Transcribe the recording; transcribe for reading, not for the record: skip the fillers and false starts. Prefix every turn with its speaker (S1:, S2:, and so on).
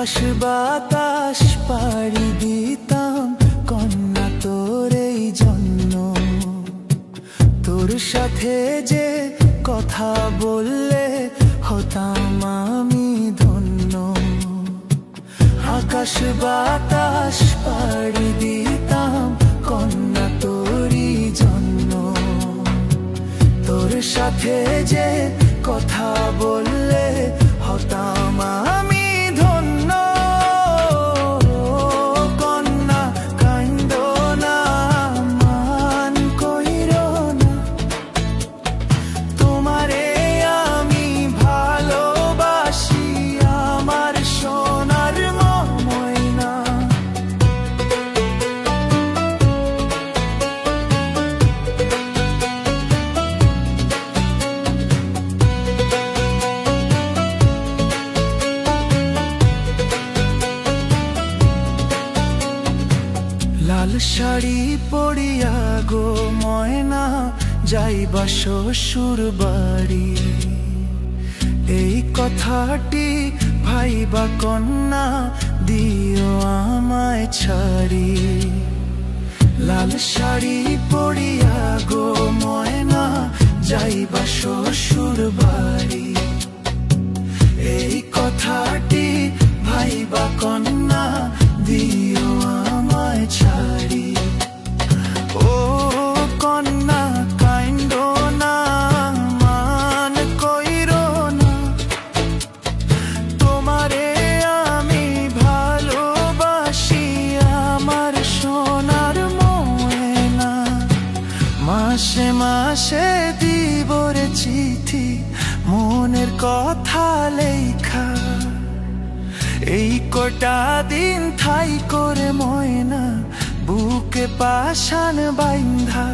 S1: আকাশ বাতাস পাড়ি দিতাম কন্যা তোর এই জন্য, তোর সাথে যে কথা বললে হতাম আমি ধন্য। আকাশ বাতাস পাড়ি দিতাম কন্যা তোরই জন্য, তোর সাথে যে কথা বললে হতাম আমি ধন্য। কন্যা কান্দো না, মান কইরো না, তোমারে আমি ভালোবাসি আমার সোনার ময়না। লাল শাড়ি পরিয়া গো ময়না যাইবা শ্বশুর বাড়ি, এই কথাটি ভাইবা কন্যা দিও আমায় ছাড়ি। লাল শাড়ি পরিয়া গো ময়না যাইবা শ্বশুর বাড়ি, এই কথাটি ভাইবা কন্যা দিও আমায় ছাড়ি। ও কন্যা কাইন্দো না, মান কইরো না, তোমারে আমি ভালোবাসি আমার সোনার ময়না। মাসে মাসে দিব রে চিঠি মনের কথা লেখা, এই কটা দিন ঠাই করে ময়না বুকে পাশান বাইন্ধা।